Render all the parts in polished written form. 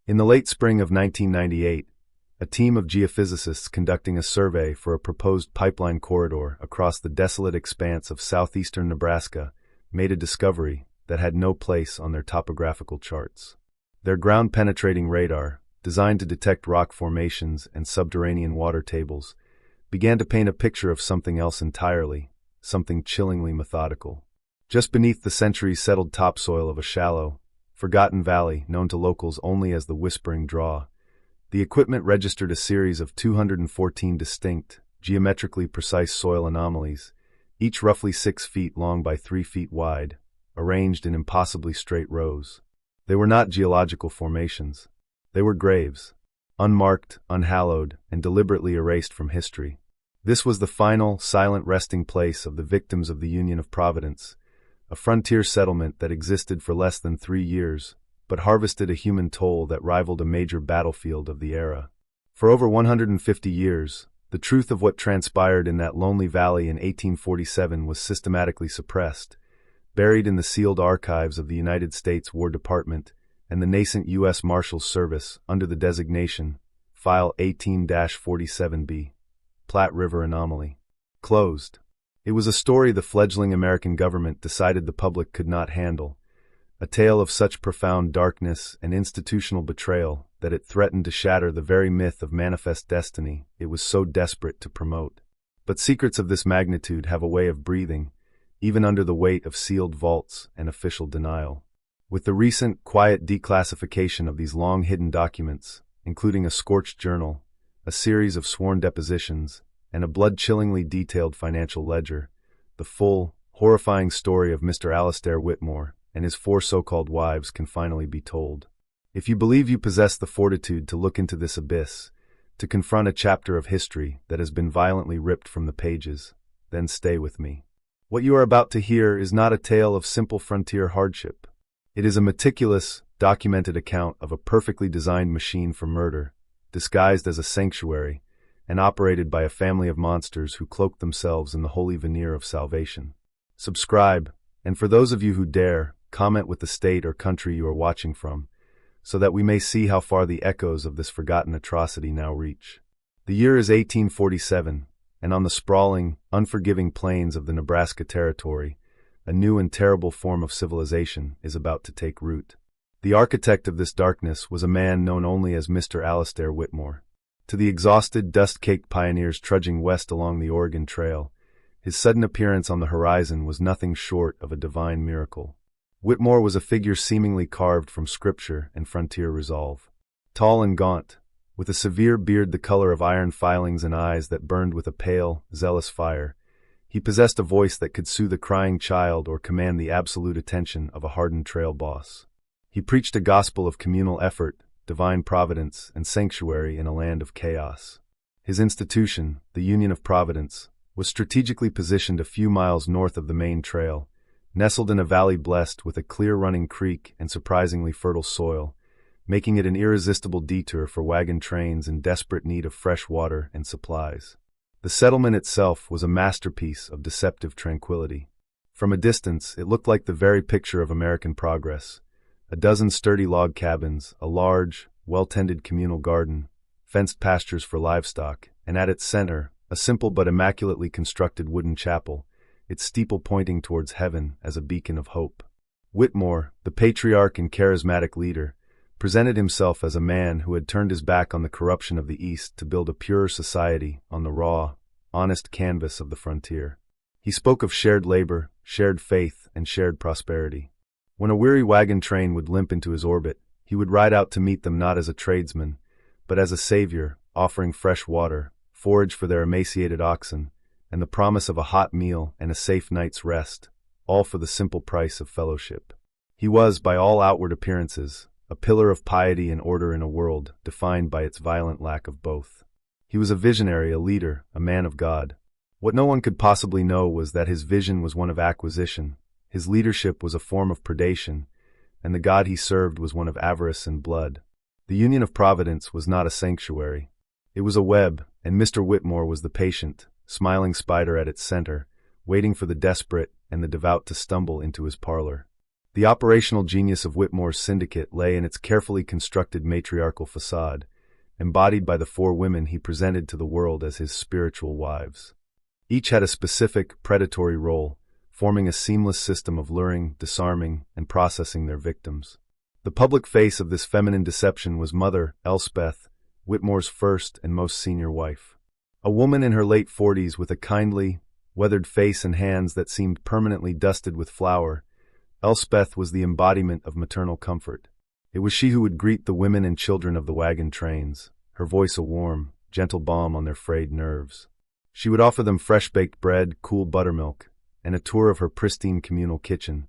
In the late spring of 1998, a team of geophysicists conducting a survey for a proposed pipeline corridor across the desolate expanse of southeastern Nebraska made a discovery that had no place on their topographical charts. Their ground-penetrating radar, designed to detect rock formations and subterranean water tables, began to paint a picture of something else entirely, something chillingly methodical. Just beneath the centuries-settled topsoil of a shallow, forgotten valley known to locals only as the Whispering Draw, the equipment registered a series of 214 distinct, geometrically precise soil anomalies, each roughly 6 feet long by 3 feet wide, arranged in impossibly straight rows. They were not geological formations. They were graves, unmarked, unhallowed, and deliberately erased from history. This was the final, silent resting place of the victims of the Union of Providence, a frontier settlement that existed for less than 3 years, but harvested a human toll that rivaled a major battlefield of the era. For over 150 years, the truth of what transpired in that lonely valley in 1847 was systematically suppressed, buried in the sealed archives of the United States War Department and the nascent U.S. Marshals Service under the designation File 18-47B, Platte River Anomaly. Closed. It was a story the fledgling American government decided the public could not handle, a tale of such profound darkness and institutional betrayal that it threatened to shatter the very myth of manifest destiny it was so desperate to promote. But secrets of this magnitude have a way of breathing, even under the weight of sealed vaults and official denial. With the recent, quiet declassification of these long-hidden documents, including a scorched journal, a series of sworn depositions, and a blood-chillingly detailed financial ledger, the full, horrifying story of Mr. Alistair Whitmore and his 4 so-called wives can finally be told. If you believe you possess the fortitude to look into this abyss, to confront a chapter of history that has been violently ripped from the pages, then stay with me. What you are about to hear is not a tale of simple frontier hardship. It is a meticulous, documented account of a perfectly designed machine for murder, disguised as a sanctuary, and operated by a family of monsters who cloaked themselves in the holy veneer of salvation. Subscribe, and for those of you who dare, comment with the state or country you are watching from, so that we may see how far the echoes of this forgotten atrocity now reach. The year is 1847, and on the sprawling, unforgiving plains of the Nebraska Territory, a new and terrible form of civilization is about to take root. The architect of this darkness was a man known only as Mr. Alistair Whitmore. To the exhausted, dust-caked pioneers trudging west along the Oregon Trail, his sudden appearance on the horizon was nothing short of a divine miracle. Whitmore was a figure seemingly carved from scripture and frontier resolve. Tall and gaunt, with a severe beard the color of iron filings and eyes that burned with a pale, zealous fire, he possessed a voice that could soothe a crying child or command the absolute attention of a hardened trail boss. He preached a gospel of communal effort, divine providence, and sanctuary in a land of chaos. His institution, the Union of Providence, was strategically positioned a few miles north of the main trail, nestled in a valley blessed with a clear-running creek and surprisingly fertile soil, making it an irresistible detour for wagon trains in desperate need of fresh water and supplies. The settlement itself was a masterpiece of deceptive tranquility. From a distance, it looked like the very picture of American progress. A dozen sturdy log cabins, a large, well-tended communal garden, fenced pastures for livestock, and at its center, a simple but immaculately constructed wooden chapel, its steeple pointing towards heaven as a beacon of hope. Whitmore, the patriarch and charismatic leader, presented himself as a man who had turned his back on the corruption of the East to build a purer society on the raw, honest canvas of the frontier. He spoke of shared labor, shared faith, and shared prosperity. When a weary wagon train would limp into his orbit, he would ride out to meet them not as a tradesman, but as a savior, offering fresh water, forage for their emaciated oxen, and the promise of a hot meal and a safe night's rest, all for the simple price of fellowship. He was, by all outward appearances, a pillar of piety and order in a world defined by its violent lack of both. He was a visionary, a leader, a man of God. What no one could possibly know was that his vision was one of acquisition, his leadership was a form of predation, and the God he served was one of avarice and blood. The Union of Providence was not a sanctuary. It was a web, and Mr. Whitmore was the patient, smiling spider at its center, waiting for the desperate and the devout to stumble into his parlor. The operational genius of Whitmore's syndicate lay in its carefully constructed matriarchal facade, embodied by the 4 women he presented to the world as his spiritual wives. Each had a specific, predatory role, forming a seamless system of luring, disarming, and processing their victims. The public face of this feminine deception was Mother Elspeth, Whitmore's first and most senior wife. A woman in her late 40s with a kindly, weathered face and hands that seemed permanently dusted with flour, Elspeth was the embodiment of maternal comfort. It was she who would greet the women and children of the wagon trains, her voice a warm, gentle balm on their frayed nerves. She would offer them fresh-baked bread, cool buttermilk, and a tour of her pristine communal kitchen,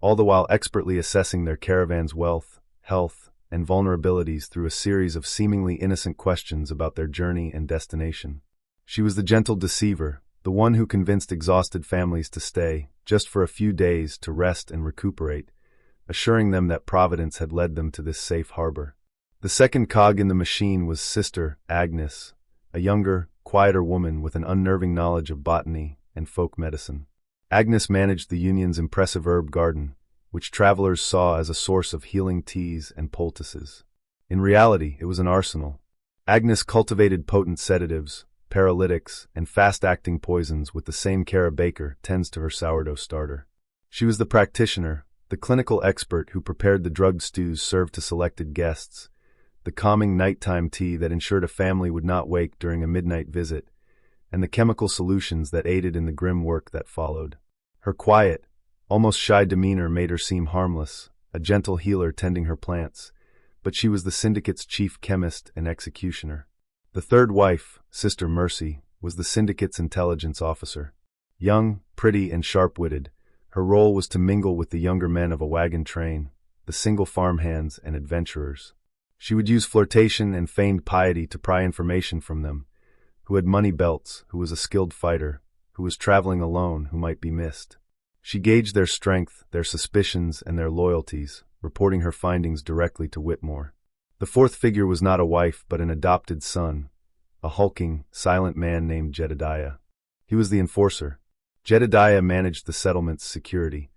all the while expertly assessing their caravan's wealth, health, and vulnerabilities through a series of seemingly innocent questions about their journey and destination. She was the gentle deceiver, the one who convinced exhausted families to stay, just for a few days, to rest and recuperate, assuring them that Providence had led them to this safe harbor. The second cog in the machine was Sister Agnes, a younger, quieter woman with an unnerving knowledge of botany and folk medicine. Agnes managed the Union's impressive herb garden, which travelers saw as a source of healing teas and poultices. In reality, it was an arsenal. Agnes cultivated potent sedatives, paralytics, and fast-acting poisons with the same care a baker tends to her sourdough starter. She was the practitioner, the clinical expert who prepared the drugged stews served to selected guests, the calming nighttime tea that ensured a family would not wake during a midnight visit, and the chemical solutions that aided in the grim work that followed. Her quiet, almost shy demeanor made her seem harmless, a gentle healer tending her plants, but she was the syndicate's chief chemist and executioner. The third wife, Sister Mercy, was the syndicate's intelligence officer. Young, pretty, and sharp-witted, her role was to mingle with the younger men of a wagon train, the single farmhands and adventurers. She would use flirtation and feigned piety to pry information from them, who had money belts, who was a skilled fighter, who was traveling alone, who might be missed. She gauged their strength, their suspicions, and their loyalties, reporting her findings directly to Whitmore. The fourth figure was not a wife but an adopted son, a hulking, silent man named Jedediah. He was the enforcer. Jedediah managed the settlement's security,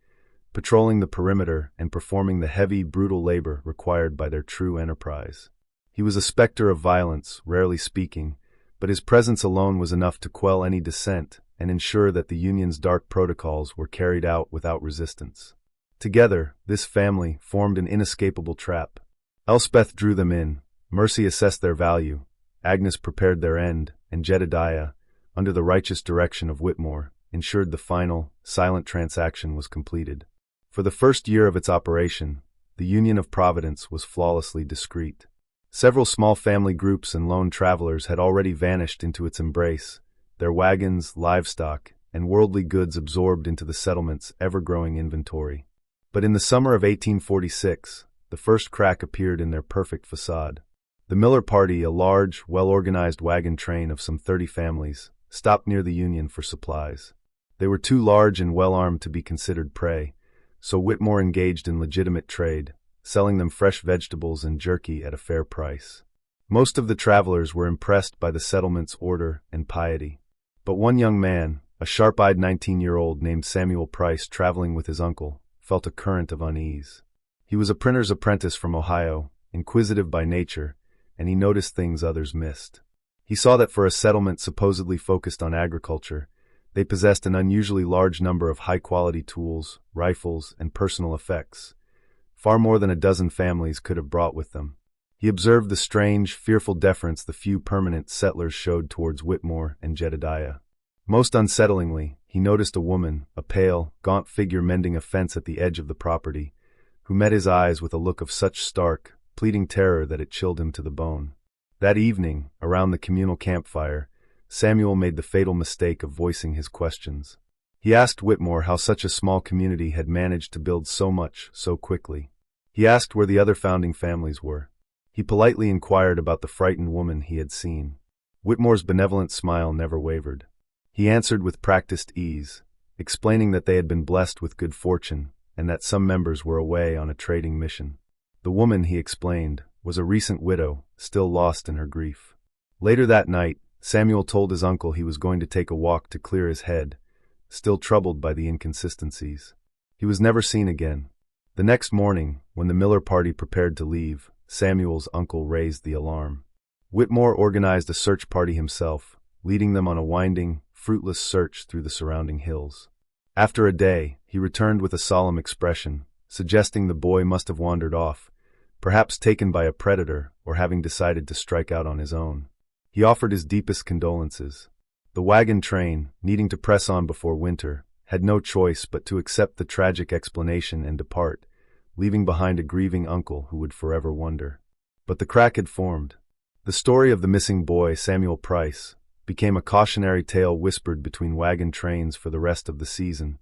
patrolling the perimeter and performing the heavy, brutal labor required by their true enterprise. He was a specter of violence, rarely speaking, but his presence alone was enough to quell any dissent and ensure that the Union's dark protocols were carried out without resistance. Together, this family formed an inescapable trap. Elspeth drew them in, Mercy assessed their value, Agnes prepared their end, and Jedediah, under the righteous direction of Whitmore, ensured the final, silent transaction was completed. For the first year of its operation, the Union of Providence was flawlessly discreet. Several small family groups and lone travelers had already vanished into its embrace, their wagons, livestock, and worldly goods absorbed into the settlement's ever-growing inventory. But in the summer of 1846, the first crack appeared in their perfect facade. The Miller party, a large, well-organized wagon train of some 30 families, stopped near the Union for supplies. They were too large and well-armed to be considered prey, so Whitmore engaged in legitimate trade, selling them fresh vegetables and jerky at a fair price. Most of the travelers were impressed by the settlement's order and piety. But one young man, a sharp-eyed 19-year-old named Samuel Price traveling with his uncle, felt a current of unease. He was a printer's apprentice from Ohio, inquisitive by nature, and he noticed things others missed. He saw that for a settlement supposedly focused on agriculture, they possessed an unusually large number of high-quality tools, rifles, and personal effects, far more than a dozen families could have brought with them. He observed the strange, fearful deference the few permanent settlers showed towards Whitmore and Jedediah. Most unsettlingly, he noticed a woman, a pale, gaunt figure mending a fence at the edge of the property, who met his eyes with a look of such stark, pleading terror that it chilled him to the bone. That evening, around the communal campfire, Samuel made the fatal mistake of voicing his questions. He asked Whitmore how such a small community had managed to build so much so quickly. He asked where the other founding families were. He politely inquired about the frightened woman he had seen. Whitmore's benevolent smile never wavered. He answered with practiced ease, explaining that they had been blessed with good fortune and that some members were away on a trading mission. The woman, he explained, was a recent widow, still lost in her grief. Later that night, Samuel told his uncle he was going to take a walk to clear his head, still troubled by the inconsistencies. He was never seen again. The next morning, when the Miller party prepared to leave, Samuel's uncle raised the alarm. Whitmore organized a search party himself, leading them on a winding, fruitless search through the surrounding hills. After a day, he returned with a solemn expression, suggesting the boy must have wandered off, perhaps taken by a predator or having decided to strike out on his own. He offered his deepest condolences. The wagon train, needing to press on before winter, had no choice but to accept the tragic explanation and depart, leaving behind a grieving uncle who would forever wonder. But the crack had formed. The story of the missing boy, Samuel Price, became a cautionary tale whispered between wagon trains for the rest of the season,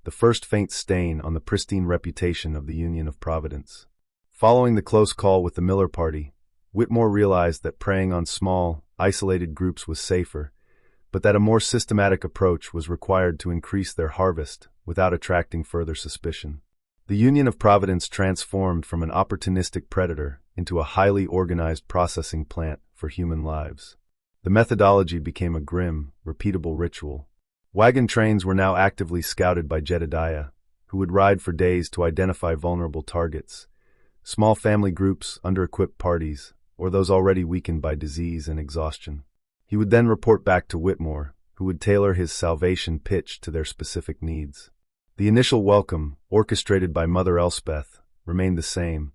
the first faint stain on the pristine reputation of the Union of Providence. Following the close call with the Miller party, Whitmore realized that preying on small, isolated groups was safer, but that a more systematic approach was required to increase their harvest without attracting further suspicion. The Union of Providence transformed from an opportunistic predator into a highly organized processing plant for human lives. The methodology became a grim, repeatable ritual. Wagon trains were now actively scouted by Jedediah, who would ride for days to identify vulnerable targets, small family groups, under-equipped parties, or those already weakened by disease and exhaustion. He would then report back to Whitmore, who would tailor his salvation pitch to their specific needs. The initial welcome, orchestrated by Mother Elspeth, remained the same,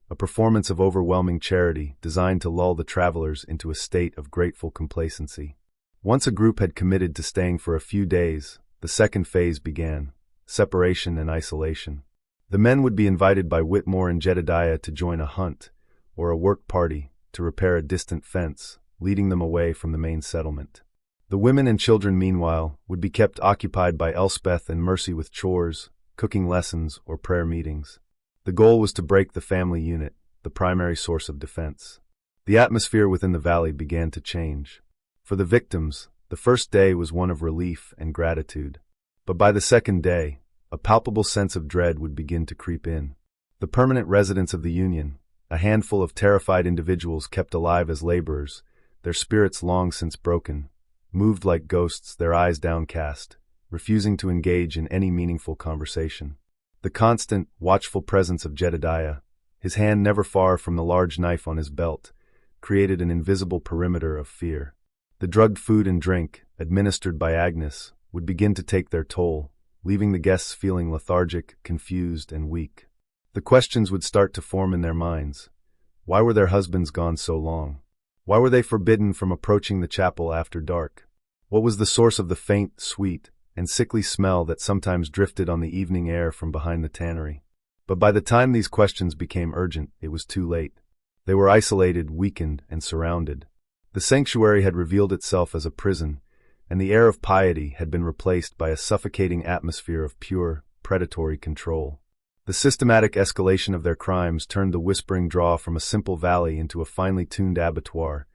a performance of overwhelming charity designed to lull the travelers into a state of grateful complacency. Once a group had committed to staying for a few days, the second phase began: separation and isolation. The men would be invited by Whitmore and Jedediah to join a hunt, or a work party, to repair a distant fence, leading them away from the main settlement. The women and children, meanwhile, would be kept occupied by Elspeth and Mercy with chores, cooking lessons, or prayer meetings. The goal was to break the family unit, the primary source of defense. The atmosphere within the valley began to change. For the victims, the first day was one of relief and gratitude. But by the second day, a palpable sense of dread would begin to creep in. The permanent residents of the Union, a handful of terrified individuals kept alive as laborers, their spirits long since broken, moved like ghosts, their eyes downcast, refusing to engage in any meaningful conversation. The constant, watchful presence of Jedediah, his hand never far from the large knife on his belt, created an invisible perimeter of fear. The drugged food and drink, administered by Agnes, would begin to take their toll, leaving the guests feeling lethargic, confused, and weak. The questions would start to form in their minds. Why were their husbands gone so long? Why were they forbidden from approaching the chapel after dark? What was the source of the faint, sweet, and sickly smell that sometimes drifted on the evening air from behind the tannery? But by the time these questions became urgent, it was too late. They were isolated, weakened, and surrounded. The sanctuary had revealed itself as a prison, and the air of piety had been replaced by a suffocating atmosphere of pure, predatory control. The systematic escalation of their crimes turned the whispering draw from a simple valley into a finely tuned abattoir,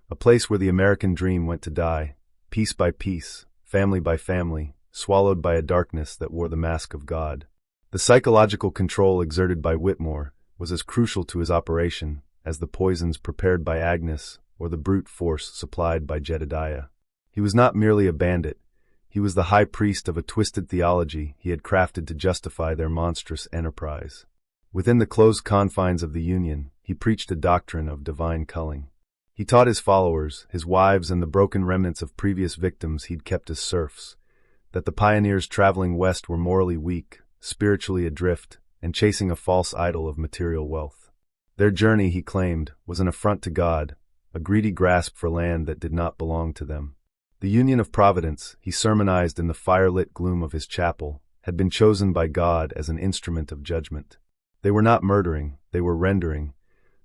a place where the American dream went to die, piece by piece, family by family, swallowed by a darkness that wore the mask of God. The psychological control exerted by Whitmore was as crucial to his operation as the poisons prepared by Agnes or the brute force supplied by Jedediah. He was not merely a bandit, he was the high priest of a twisted theology he had crafted to justify their monstrous enterprise. Within the closed confines of the Union, he preached a doctrine of divine culling. He taught his followers, his wives, and the broken remnants of previous victims he'd kept as serfs, that the pioneers traveling west were morally weak, spiritually adrift, and chasing a false idol of material wealth. Their journey, he claimed, was an affront to God, a greedy grasp for land that did not belong to them. The Union of Providence, he sermonized in the fire-lit gloom of his chapel, had been chosen by God as an instrument of judgment. They were not murdering, they were rendering,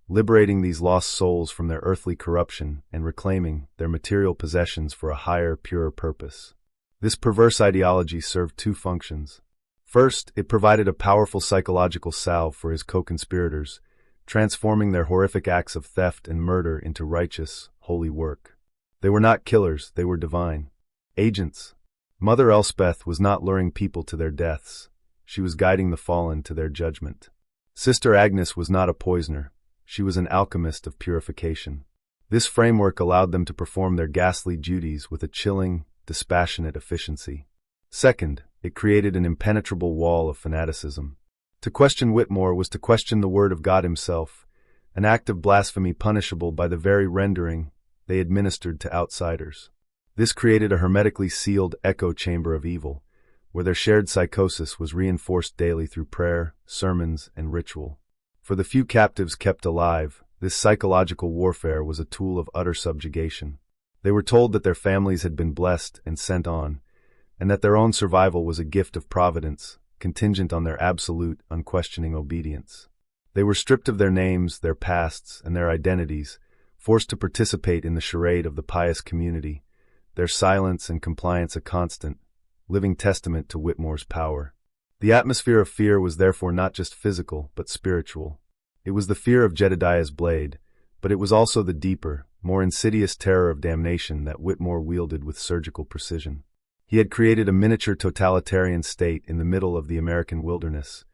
liberating these lost souls from their earthly corruption and reclaiming their material possessions for a higher, purer purpose. This perverse ideology served two functions. First, it provided a powerful psychological salve for his co-conspirators, transforming their horrific acts of theft and murder into righteous, holy work. They were not killers, they were divine agents. Mother Elspeth was not luring people to their deaths, she was guiding the fallen to their judgment. Sister Agnes was not a poisoner, she was an alchemist of purification. This framework allowed them to perform their ghastly duties with a chilling, dispassionate efficiency. Second, it created an impenetrable wall of fanaticism. To question Whitmore was to question the word of God himself, an act of blasphemy punishable by the very rendering they administered to outsiders. This created a hermetically sealed echo chamber of evil, where their shared psychosis was reinforced daily through prayer, sermons, and ritual. For the few captives kept alive, this psychological warfare was a tool of utter subjugation. They were told that their families had been blessed and sent on, and that their own survival was a gift of providence, contingent on their absolute, unquestioning obedience. They were stripped of their names, their pasts, and their identities, forced to participate in the charade of the pious community, their silence and compliance a constant, living testament to Whitmore's power. The atmosphere of fear was therefore not just physical, but spiritual. It was the fear of Jedediah's blade, but it was also the deeper, more insidious terror of damnation that Whitmore wielded with surgical precision. He had created a miniature totalitarian state in the middle of the American wilderness,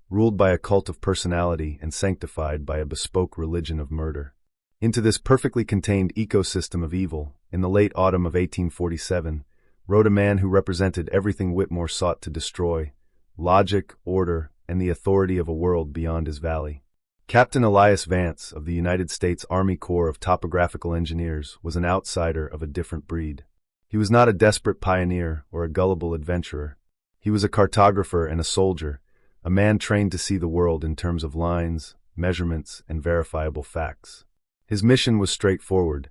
ruled by a cult of personality and sanctified by a bespoke religion of murder. Into this perfectly contained ecosystem of evil, in the late autumn of 1847, rode a man who represented everything Whitmore sought to destroy: logic, order, and the authority of a world beyond his valley. Captain Elias Vance of the United States Army Corps of Topographical Engineers was an outsider of a different breed. He was not a desperate pioneer or a gullible adventurer. He was a cartographer and a soldier, a man trained to see the world in terms of lines, measurements, and verifiable facts. His mission was straightforward: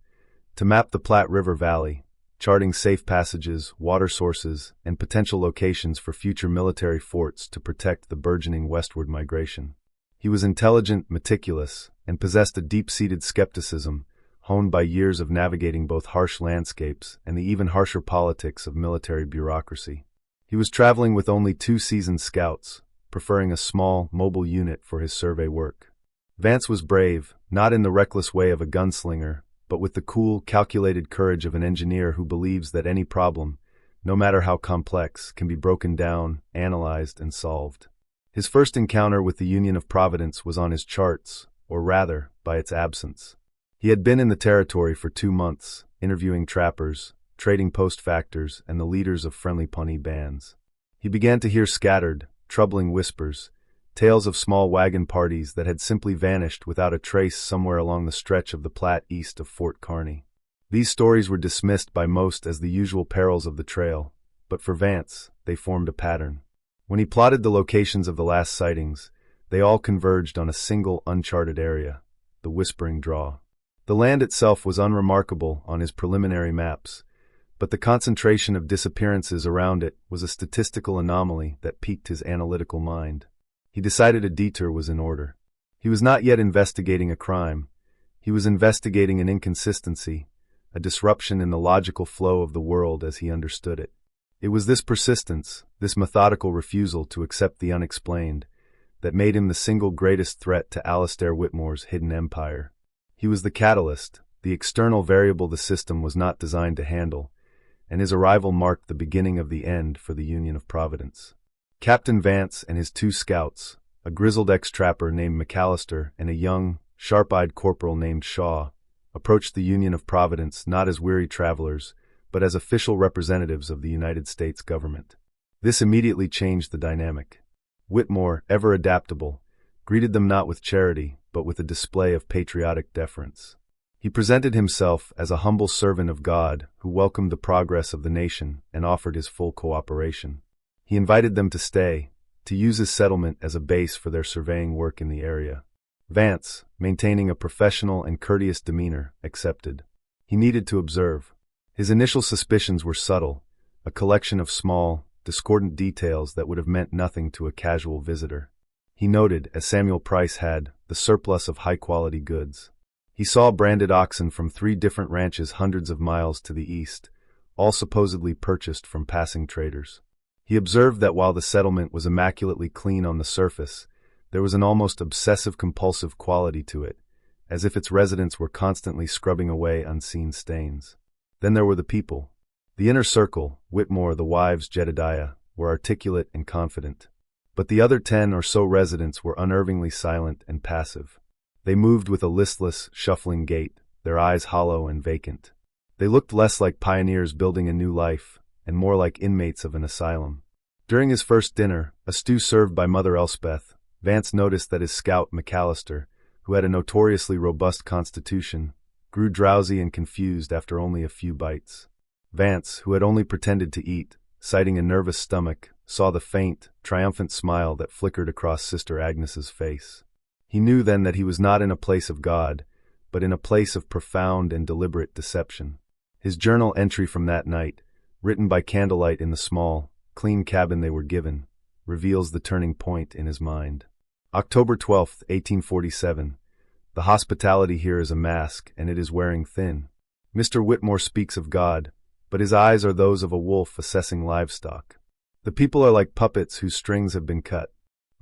to map the Platte River Valley, charting safe passages, water sources, and potential locations for future military forts to protect the burgeoning westward migration. He was intelligent, meticulous, and possessed a deep-seated skepticism, honed by years of navigating both harsh landscapes and the even harsher politics of military bureaucracy. He was traveling with only 2 seasoned scouts, preferring a small, mobile unit for his survey work. Vance was brave, not in the reckless way of a gunslinger, but with the cool, calculated courage of an engineer who believes that any problem, no matter how complex, can be broken down, analyzed, and solved. His first encounter with the Union of Providence was on his charts, or rather, by its absence. He had been in the territory for 2 months, interviewing trappers, trading post factors, and the leaders of friendly Pawnee bands. He began to hear scattered, troubling whispers, tales of small wagon parties that had simply vanished without a trace somewhere along the stretch of the Platte east of Fort Kearny. These stories were dismissed by most as the usual perils of the trail, but for Vance, they formed a pattern. When he plotted the locations of the last sightings, they all converged on a single uncharted area: the Whispering Draw. The land itself was unremarkable on his preliminary maps, but the concentration of disappearances around it was a statistical anomaly that piqued his analytical mind. He decided a detour was in order. He was not yet investigating a crime. He was investigating an inconsistency, a disruption in the logical flow of the world as he understood it. It was this persistence, this methodical refusal to accept the unexplained, that made him the single greatest threat to Alistair Whitmore's hidden empire. He was the catalyst, the external variable the system was not designed to handle, and his arrival marked the beginning of the end for the Union of Providence. Captain Vance and his 2 scouts, a grizzled ex-trapper named McAllister and a young, sharp-eyed corporal named Shaw, approached the Union of Providence not as weary travelers, but as official representatives of the United States government. This immediately changed the dynamic. Whitmore, ever adaptable, greeted them not with charity, but with a display of patriotic deference. He presented himself as a humble servant of God who welcomed the progress of the nation and offered his full cooperation. He invited them to stay, to use his settlement as a base for their surveying work in the area. Vance, maintaining a professional and courteous demeanor, accepted. He needed to observe. His initial suspicions were subtle, a collection of small, discordant details that would have meant nothing to a casual visitor. He noted, as Samuel Price had, the surplus of high-quality goods. He saw branded oxen from 3 different ranches hundreds of miles to the east, all supposedly purchased from passing traders. He observed that while the settlement was immaculately clean on the surface, there was an almost obsessive-compulsive quality to it, as if its residents were constantly scrubbing away unseen stains. Then there were the people. The inner circle, Whitmore, the wives, Jedediah, were articulate and confident. But the other 10 or so residents were unnervingly silent and passive. They moved with a listless, shuffling gait, their eyes hollow and vacant. They looked less like pioneers building a new life, and more like inmates of an asylum. During his first dinner, a stew served by Mother Elspeth, Vance noticed that his scout, McAllister, who had a notoriously robust constitution, grew drowsy and confused after only a few bites. Vance, who had only pretended to eat, citing a nervous stomach, saw the faint, triumphant smile that flickered across Sister Agnes's face. He knew then that he was not in a place of God, but in a place of profound and deliberate deception. His journal entry from that night, written by candlelight in the small, clean cabin they were given, reveals the turning point in his mind. October 12, 1847. The hospitality here is a mask, and it is wearing thin. Mr. Whitmore speaks of God, but his eyes are those of a wolf assessing livestock. The people are like puppets whose strings have been cut.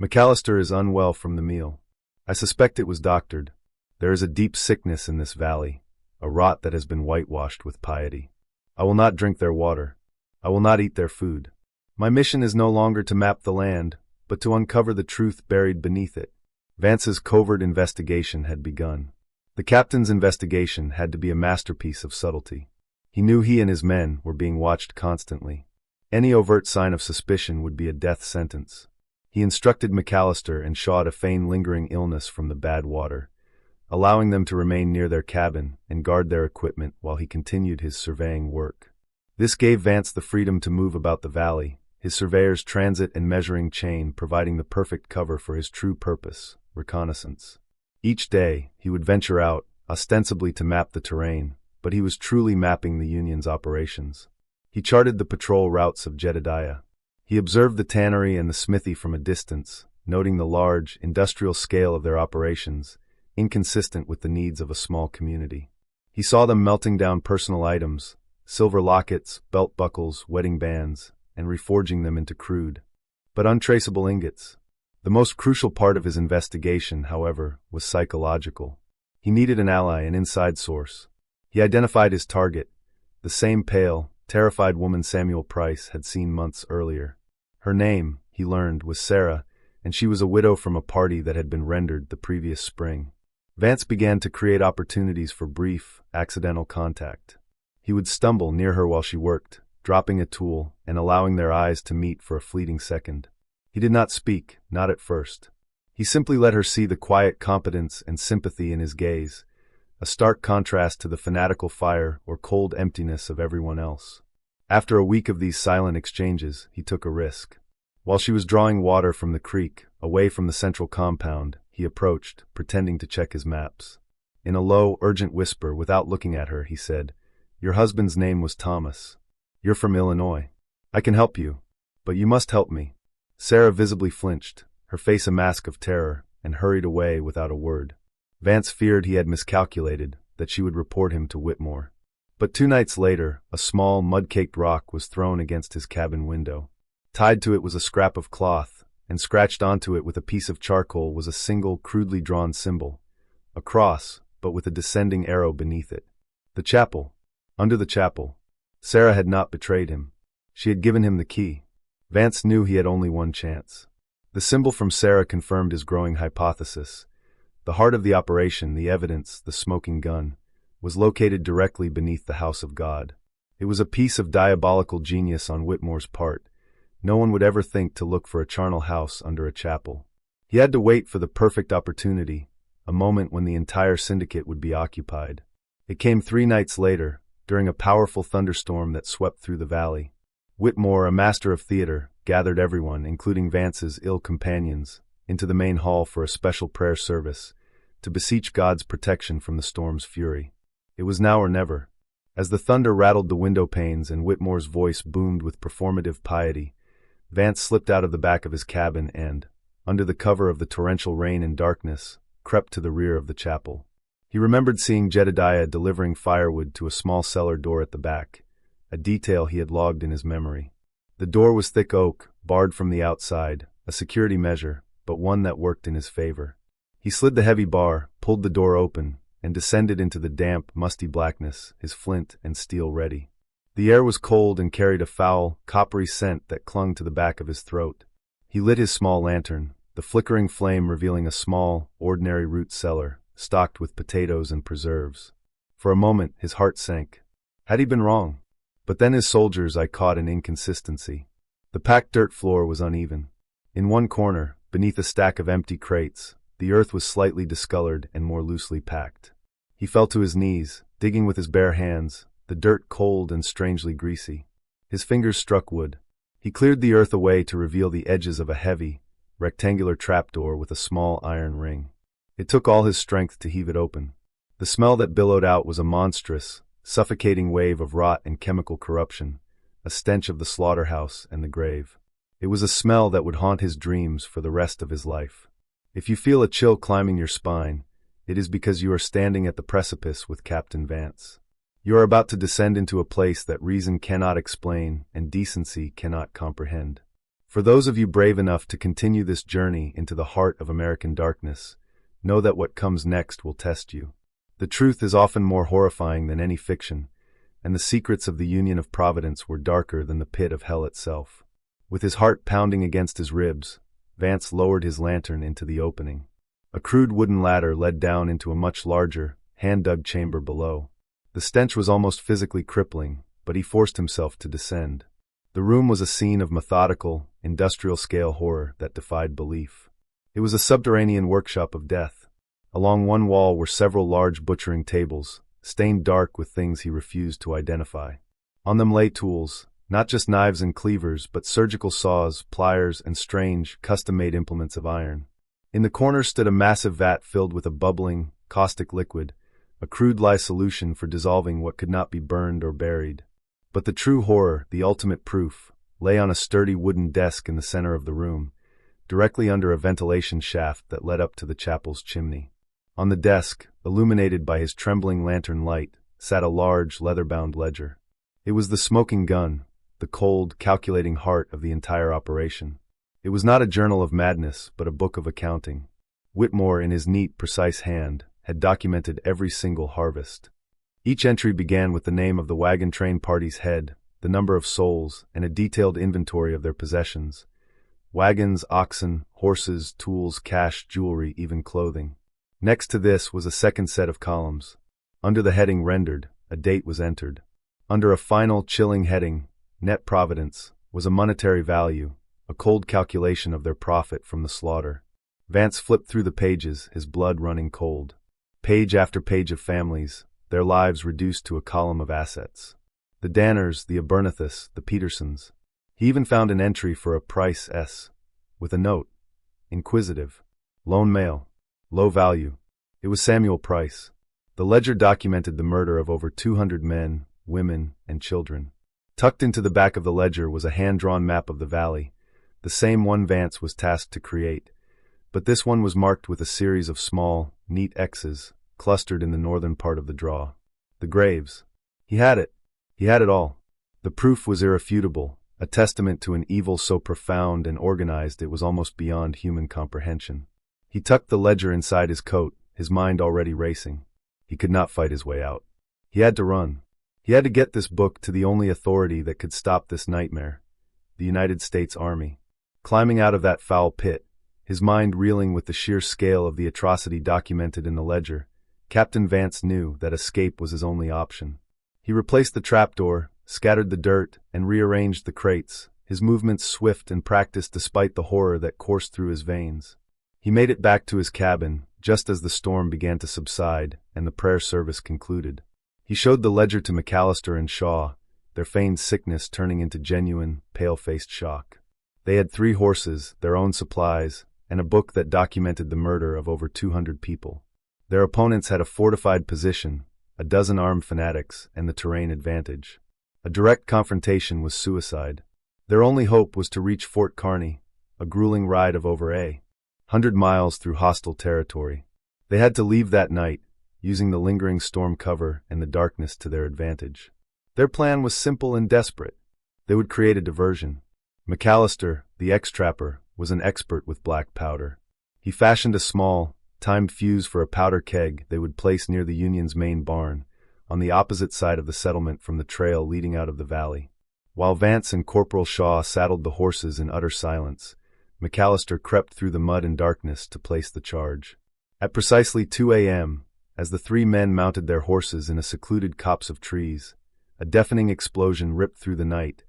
McAllister is unwell from the meal. I suspect it was doctored. There is a deep sickness in this valley, a rot that has been whitewashed with piety. I will not drink their water. I will not eat their food. My mission is no longer to map the land, but to uncover the truth buried beneath it. Vance's covert investigation had begun. The captain's investigation had to be a masterpiece of subtlety. He knew he and his men were being watched constantly. Any overt sign of suspicion would be a death sentence. He instructed McAllister and Shaw to feign lingering illness from the bad water, allowing them to remain near their cabin and guard their equipment while he continued his surveying work. This gave Vance the freedom to move about the valley, his surveyor's transit and measuring chain providing the perfect cover for his true purpose, reconnaissance. Each day, he would venture out, ostensibly to map the terrain, but he was truly mapping the Union's operations. He charted the patrol routes of Jedediah. He observed the tannery and the smithy from a distance, noting the large, industrial scale of their operations, inconsistent with the needs of a small community. He saw them melting down personal items, silver lockets, belt buckles, wedding bands, and reforging them into crude, but untraceable ingots. The most crucial part of his investigation, however, was psychological. He needed an ally, an inside source. He identified his target, the same pale, terrified woman Samuel Price had seen months earlier. Her name, he learned, was Sarah, and she was a widow from a party that had been rendered the previous spring. Vance began to create opportunities for brief, accidental contact. He would stumble near her while she worked, dropping a tool and allowing their eyes to meet for a fleeting second. He did not speak, not at first. He simply let her see the quiet competence and sympathy in his gaze, a stark contrast to the fanatical fire or cold emptiness of everyone else. After a week of these silent exchanges, he took a risk. While she was drawing water from the creek, away from the central compound, he approached, pretending to check his maps. In a low, urgent whisper, without looking at her, he said, "Your husband's name was Thomas. You're from Illinois. I can help you, but you must help me." Sarah visibly flinched, her face a mask of terror, and hurried away without a word. Vance feared he had miscalculated, that she would report him to Whitmore. But 2 nights later, a small, mud-caked rock was thrown against his cabin window. Tied to it was a scrap of cloth, and scratched onto it with a piece of charcoal was a single, crudely drawn symbol. A cross, but with a descending arrow beneath it. The chapel. Under the chapel. Sarah had not betrayed him. She had given him the key. Vance knew he had only one chance. The symbol from Sarah confirmed his growing hypothesis. The heart of the operation, the evidence, the smoking gun, was located directly beneath the house of God. It was a piece of diabolical genius on Whitmore's part. No one would ever think to look for a charnel house under a chapel. He had to wait for the perfect opportunity, a moment when the entire syndicate would be occupied. It came 3 nights later, during a powerful thunderstorm that swept through the valley. Whitmore, a master of theater, gathered everyone, including Vance's ill companions, into the main hall for a special prayer service, to beseech God's protection from the storm's fury. It was now or never. As the thunder rattled the window panes and Whitmore's voice boomed with performative piety, Vance slipped out of the back of his cabin and, under the cover of the torrential rain and darkness, crept to the rear of the chapel. He remembered seeing Jedediah delivering firewood to a small cellar door at the back, a detail he had logged in his memory. The door was thick oak, barred from the outside, a security measure, but one that worked in his favor. He slid the heavy bar, pulled the door open, and descended into the damp, musty blackness, his flint and steel ready. The air was cold and carried a foul, coppery scent that clung to the back of his throat. He lit his small lantern, the flickering flame revealing a small, ordinary root cellar, stocked with potatoes and preserves. For a moment, his heart sank. Had he been wrong? But then his soldiers' eye caught an inconsistency. The packed dirt floor was uneven. In one corner, beneath a stack of empty crates, the earth was slightly discolored and more loosely packed. He fell to his knees, digging with his bare hands, the dirt cold and strangely greasy. His fingers struck wood. He cleared the earth away to reveal the edges of a heavy, rectangular trapdoor with a small iron ring. It took all his strength to heave it open. The smell that billowed out was a monstrous, suffocating wave of rot and chemical corruption, a stench of the slaughterhouse and the grave. It was a smell that would haunt his dreams for the rest of his life. If you feel a chill climbing your spine, it is because you are standing at the precipice with Captain Vance. You are about to descend into a place that reason cannot explain and decency cannot comprehend. For those of you brave enough to continue this journey into the heart of American darkness, know that what comes next will test you. The truth is often more horrifying than any fiction, and the secrets of the Union of Providence were darker than the pit of hell itself. With his heart pounding against his ribs, Vance lowered his lantern into the opening. A crude wooden ladder led down into a much larger, hand-dug chamber below. The stench was almost physically crippling, but he forced himself to descend. The room was a scene of methodical, industrial-scale horror that defied belief. It was a subterranean workshop of death. Along one wall were several large butchering tables, stained dark with things he refused to identify. On them lay tools, not just knives and cleavers, but surgical saws, pliers, and strange, custom-made implements of iron. In the corner stood a massive vat filled with a bubbling, caustic liquid, a crude lye solution for dissolving what could not be burned or buried. But the true horror, the ultimate proof, lay on a sturdy wooden desk in the center of the room, directly under a ventilation shaft that led up to the chapel's chimney. On the desk, illuminated by his trembling lantern light, sat a large, leather-bound ledger. It was the smoking gun, the cold, calculating heart of the entire operation. It was not a journal of madness, but a book of accounting. Whitmore, in his neat, precise hand, had documented every single harvest. Each entry began with the name of the wagon train party's head, the number of souls, and a detailed inventory of their possessions. Wagons, oxen, horses, tools, cash, jewelry, even clothing. Next to this was a second set of columns. Under the heading Rendered, a date was entered. Under a final, chilling heading, Net Providence, was a monetary value, a cold calculation of their profit from the slaughter. Vance flipped through the pages, his blood running cold. Page after page of families, their lives reduced to a column of assets. The Danners, the Abernethys, the Petersons. He even found an entry for a Price S. with a note. Inquisitive. Lone male. Low value. It was Samuel Price. The ledger documented the murder of over 200 men, women, and children. Tucked into the back of the ledger was a hand-drawn map of the valley, the same one Vance was tasked to create, but this one was marked with a series of small, neat X's, clustered in the northern part of the draw. The graves. He had it. He had it all. The proof was irrefutable, a testament to an evil so profound and organized it was almost beyond human comprehension. He tucked the ledger inside his coat, his mind already racing. He could not fight his way out. He had to run. He had to get this book to the only authority that could stop this nightmare, the United States Army. Climbing out of that foul pit, his mind reeling with the sheer scale of the atrocity documented in the ledger, Captain Vance knew that escape was his only option. He replaced the trapdoor, scattered the dirt, and rearranged the crates, his movements swift and practiced despite the horror that coursed through his veins. He made it back to his cabin, just as the storm began to subside and the prayer service concluded. He showed the ledger to McAllister and Shaw, their feigned sickness turning into genuine, pale-faced shock. They had 3 horses, their own supplies, and a book that documented the murder of over 200 people. Their opponents had a fortified position, a dozen armed fanatics, and the terrain advantage. A direct confrontation was suicide. Their only hope was to reach Fort Kearny, a grueling ride of over 100 miles through hostile territory. They had to leave that night, using the lingering storm cover and the darkness to their advantage. Their plan was simple and desperate. They would create a diversion. McAllister, the ex-trapper, was an expert with black powder. He fashioned a small, timed fuse for a powder keg they would place near the Union's main barn, on the opposite side of the settlement from the trail leading out of the valley. While Vance and Corporal Shaw saddled the horses in utter silence, McAllister crept through the mud and darkness to place the charge. At precisely 2 a.m., as the 3 men mounted their horses in a secluded copse of trees, a deafening explosion ripped through the night,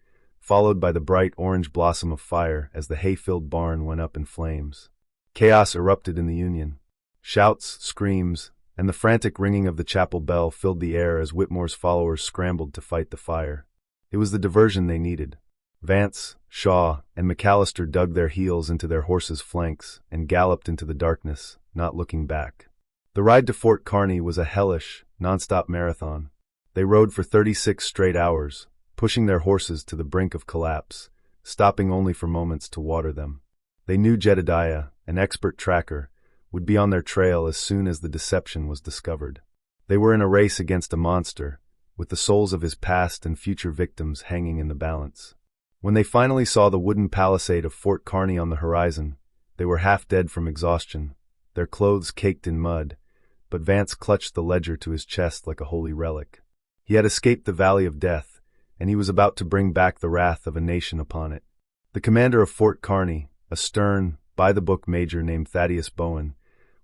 followed by the bright orange blossom of fire as the hay-filled barn went up in flames. Chaos erupted in the Union. Shouts, screams, and the frantic ringing of the chapel bell filled the air as Whitmore's followers scrambled to fight the fire. It was the diversion they needed. Vance, Shaw, and McAllister dug their heels into their horses' flanks and galloped into the darkness, not looking back. The ride to Fort Kearny was a hellish, non-stop marathon. They rode for 36 straight hours, pushing their horses to the brink of collapse, stopping only for moments to water them. They knew Jedediah, an expert tracker, would be on their trail as soon as the deception was discovered. They were in a race against a monster, with the souls of his past and future victims hanging in the balance. When they finally saw the wooden palisade of Fort Kearny on the horizon, they were half dead from exhaustion, their clothes caked in mud, but Vance clutched the ledger to his chest like a holy relic. He had escaped the valley of death, and he was about to bring back the wrath of a nation upon it. The commander of Fort Kearny, a stern, by-the-book major named Thaddeus Bowen,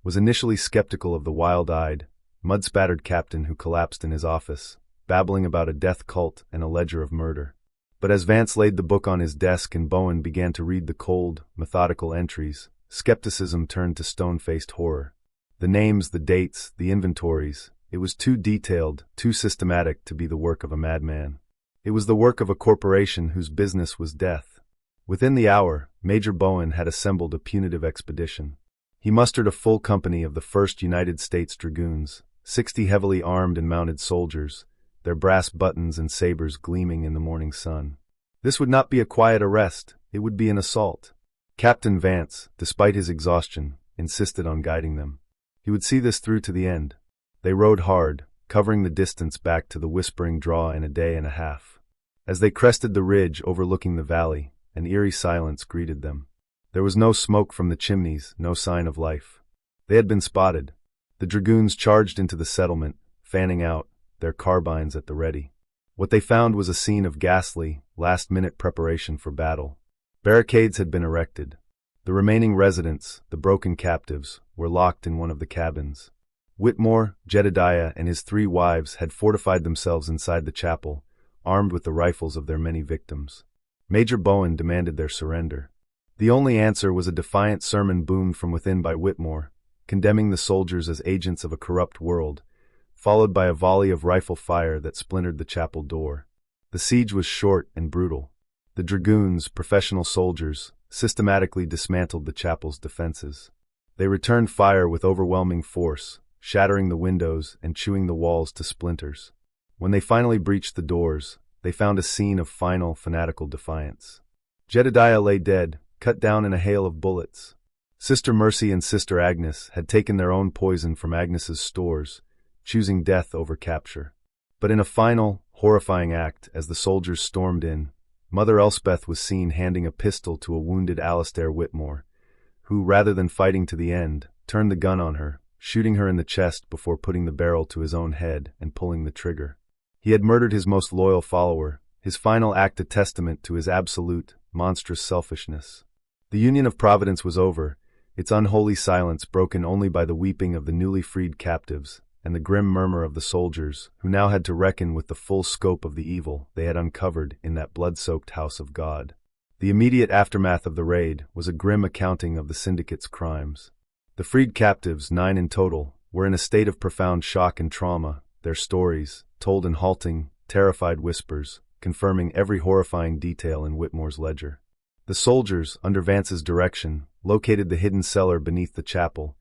was initially skeptical of the wild-eyed, mud-spattered captain who collapsed in his office, babbling about a death cult and a ledger of murder. But as Vance laid the book on his desk and Bowen began to read the cold, methodical entries, skepticism turned to stone-faced horror. The names, the dates, the inventories, it was too detailed, too systematic to be the work of a madman. It was the work of a corporation whose business was death. Within the hour, Major Bowen had assembled a punitive expedition. He mustered a full company of the 1st United States Dragoons, 60 heavily armed and mounted soldiers, their brass buttons and sabers gleaming in the morning sun. This would not be a quiet arrest, it would be an assault. Captain Vance, despite his exhaustion, insisted on guiding them. He would see this through to the end. They rode hard, covering the distance back to the Whispering Draw in a day and a half. As they crested the ridge overlooking the valley, an eerie silence greeted them. There was no smoke from the chimneys, no sign of life. They had been spotted. The dragoons charged into the settlement, fanning out, their carbines at the ready. What they found was a scene of ghastly, last-minute preparation for battle. Barricades had been erected. The remaining residents, the broken captives, were locked in one of the cabins. Whitmore, Jedediah, and his 3 wives had fortified themselves inside the chapel, armed with the rifles of their many victims. Major Bowen demanded their surrender. The only answer was a defiant sermon boomed from within by Whitmore, condemning the soldiers as agents of a corrupt world, followed by a volley of rifle fire that splintered the chapel door. The siege was short and brutal. The dragoons, professional soldiers, systematically dismantled the chapel's defenses. They returned fire with overwhelming force, shattering the windows and chewing the walls to splinters. When they finally breached the doors, they found a scene of final, fanatical defiance. Jedediah lay dead, cut down in a hail of bullets. Sister Mercy and Sister Agnes had taken their own poison from Agnes's stores, choosing death over capture. But in a final, horrifying act, as the soldiers stormed in, Mother Elspeth was seen handing a pistol to a wounded Alistair Whitmore, who, rather than fighting to the end, turned the gun on her, shooting her in the chest before putting the barrel to his own head and pulling the trigger. He had murdered his most loyal follower, his final act a testament to his absolute, monstrous selfishness. The Union of Providence was over, its unholy silence broken only by the weeping of the newly freed captives and the grim murmur of the soldiers, who now had to reckon with the full scope of the evil they had uncovered in that blood-soaked house of God. The immediate aftermath of the raid was a grim accounting of the syndicate's crimes. The freed captives, 9 in total, were in a state of profound shock and trauma, their stories, told in halting, terrified whispers, confirming every horrifying detail in Whitmore's ledger. The soldiers, under Vance's direction, located the hidden cellar beneath the chapel,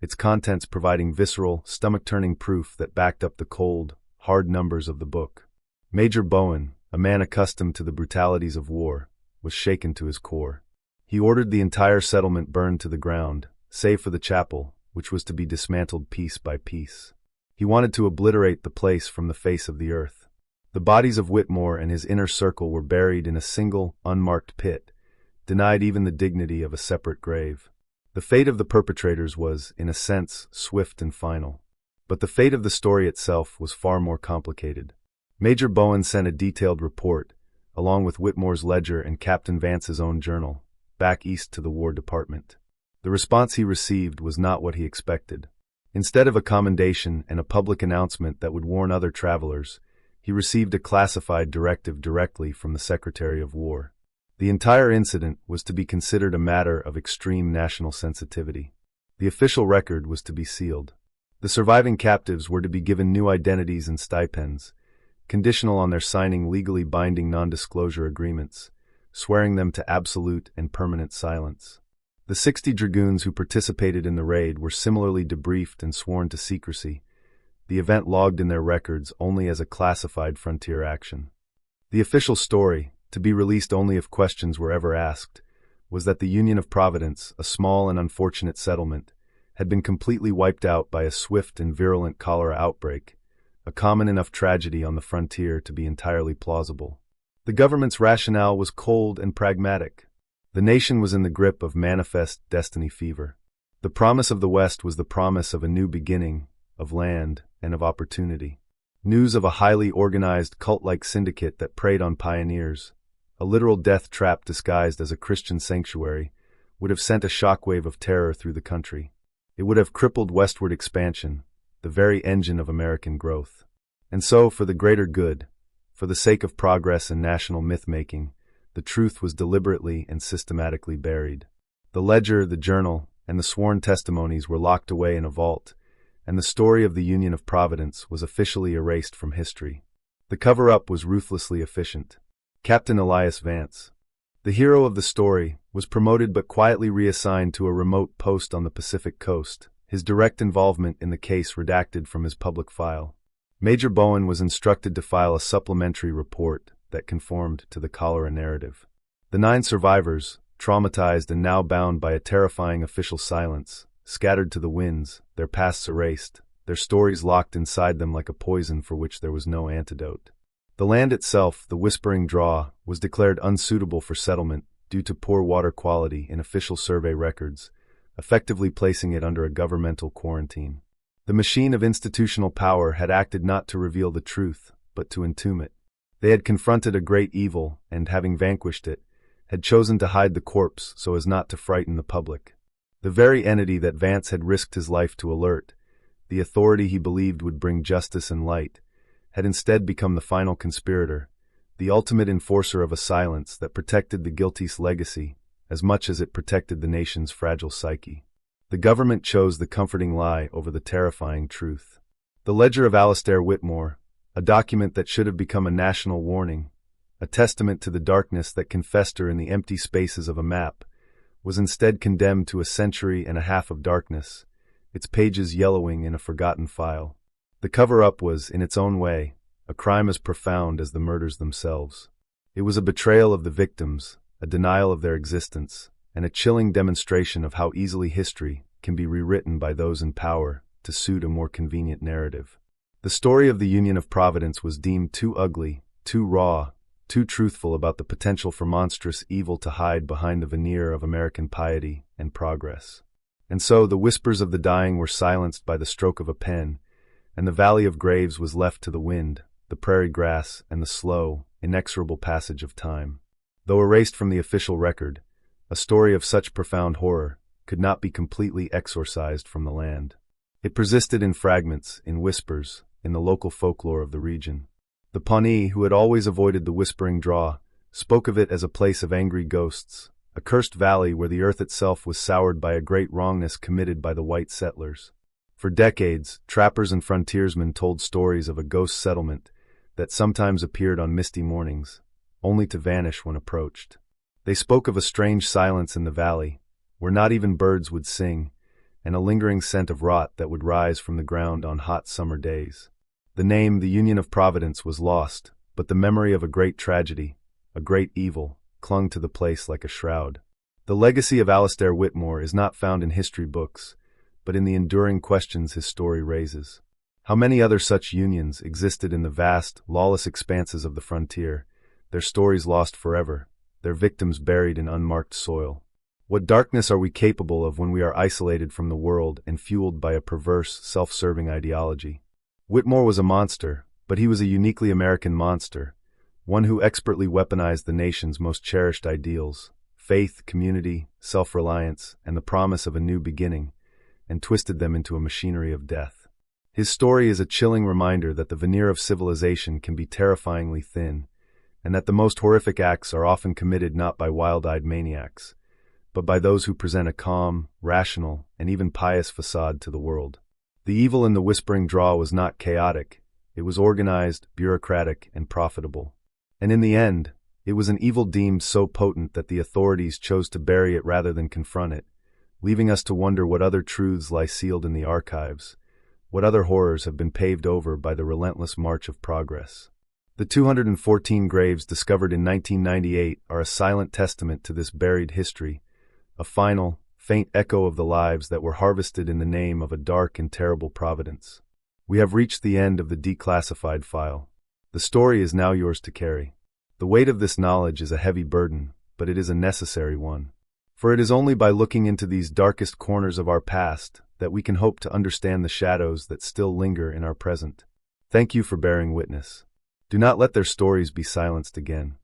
its contents providing visceral, stomach-turning proof that backed up the cold, hard numbers of the book. Major Bowen, a man accustomed to the brutalities of war, was shaken to his core. He ordered the entire settlement burned to the ground, save for the chapel, which was to be dismantled piece by piece. He wanted to obliterate the place from the face of the earth. The bodies of Whitmore and his inner circle were buried in a single, unmarked pit, denied even the dignity of a separate grave. The fate of the perpetrators was, in a sense, swift and final. But the fate of the story itself was far more complicated. Major Bowen sent a detailed report, along with Whitmore's ledger and Captain Vance's own journal, back east to the War Department. The response he received was not what he expected. Instead of a commendation and a public announcement that would warn other travelers, he received a classified directive directly from the Secretary of War. The entire incident was to be considered a matter of extreme national sensitivity. The official record was to be sealed. The surviving captives were to be given new identities and stipends, conditional on their signing legally binding non-disclosure agreements, swearing them to absolute and permanent silence. The 60 dragoons who participated in the raid were similarly debriefed and sworn to secrecy, the event logged in their records only as a classified frontier action. The official story, to be released only if questions were ever asked, was that the Union of Providence, a small and unfortunate settlement, had been completely wiped out by a swift and virulent cholera outbreak, a common enough tragedy on the frontier to be entirely plausible. The government's rationale was cold and pragmatic. The nation was in the grip of manifest destiny fever. The promise of the West was the promise of a new beginning, of land, and of opportunity. News of a highly organized cult-like syndicate that preyed on pioneers, a literal death trap disguised as a Christian sanctuary, would have sent a shockwave of terror through the country. It would have crippled westward expansion, the very engine of American growth. And so, for the greater good, for the sake of progress and national myth-making, the truth was deliberately and systematically buried. The ledger, the journal, and the sworn testimonies were locked away in a vault, and the story of the Union of Providence was officially erased from history. The cover-up was ruthlessly efficient. Captain Elias Vance, the hero of the story, was promoted but quietly reassigned to a remote post on the Pacific coast, his direct involvement in the case redacted from his public file. Major Bowen was instructed to file a supplementary report that conformed to the cholera narrative. The 9 survivors, traumatized and now bound by a terrifying official silence, scattered to the winds, their pasts erased, their stories locked inside them like a poison for which there was no antidote. The land itself, the Whispering Draw, was declared unsuitable for settlement due to poor water quality in official survey records, effectively placing it under a governmental quarantine. The machine of institutional power had acted not to reveal the truth, but to entomb it. They had confronted a great evil, and, having vanquished it, had chosen to hide the corpse so as not to frighten the public. The very entity that Vance had risked his life to alert, the authority he believed would bring justice and light, had instead become the final conspirator, the ultimate enforcer of a silence that protected the guilty's legacy as much as it protected the nation's fragile psyche. The government chose the comforting lie over the terrifying truth. The ledger of Alistair Whitmore, a document that should have become a national warning, a testament to the darkness that can fester in the empty spaces of a map, was instead condemned to a century and a half of darkness, its pages yellowing in a forgotten file. The cover-up was, in its own way, a crime as profound as the murders themselves. It was a betrayal of the victims, a denial of their existence, and a chilling demonstration of how easily history can be rewritten by those in power to suit a more convenient narrative. The story of the Union of Providence was deemed too ugly, too raw, too truthful about the potential for monstrous evil to hide behind the veneer of American piety and progress. And so the whispers of the dying were silenced by the stroke of a pen, and the valley of graves was left to the wind, the prairie grass, and the slow, inexorable passage of time. Though erased from the official record, a story of such profound horror could not be completely exorcised from the land. It persisted in fragments, in whispers, in the local folklore of the region. The Pawnee, who had always avoided the Whispering Draw, spoke of it as a place of angry ghosts, a cursed valley where the earth itself was soured by a great wrongness committed by the white settlers. For decades, trappers and frontiersmen told stories of a ghost settlement that sometimes appeared on misty mornings, only to vanish when approached. They spoke of a strange silence in the valley, where not even birds would sing, and a lingering scent of rot that would rise from the ground on hot summer days. The name, the Union of Providence, was lost, but the memory of a great tragedy, a great evil, clung to the place like a shroud. The legacy of Alistair Whitmore is not found in history books, but in the enduring questions his story raises. How many other such unions existed in the vast, lawless expanses of the frontier, their stories lost forever, their victims buried in unmarked soil? What darkness are we capable of when we are isolated from the world and fueled by a perverse, self-serving ideology? Whitmore was a monster, but he was a uniquely American monster, one who expertly weaponized the nation's most cherished ideals, faith, community, self-reliance, and the promise of a new beginning, and twisted them into a machinery of death. His story is a chilling reminder that the veneer of civilization can be terrifyingly thin, and that the most horrific acts are often committed not by wild-eyed maniacs, but by those who present a calm, rational, and even pious facade to the world. The evil in the Whispering Draw was not chaotic. It was organized, bureaucratic, and profitable. And in the end, it was an evil deemed so potent that the authorities chose to bury it rather than confront it, leaving us to wonder what other truths lie sealed in the archives, what other horrors have been paved over by the relentless march of progress. The 214 graves discovered in 1998 are a silent testament to this buried history, a final, faint echo of the lives that were harvested in the name of a dark and terrible providence. We have reached the end of the declassified file. The story is now yours to carry. The weight of this knowledge is a heavy burden, but it is a necessary one. For it is only by looking into these darkest corners of our past that we can hope to understand the shadows that still linger in our present. Thank you for bearing witness. Do not let their stories be silenced again.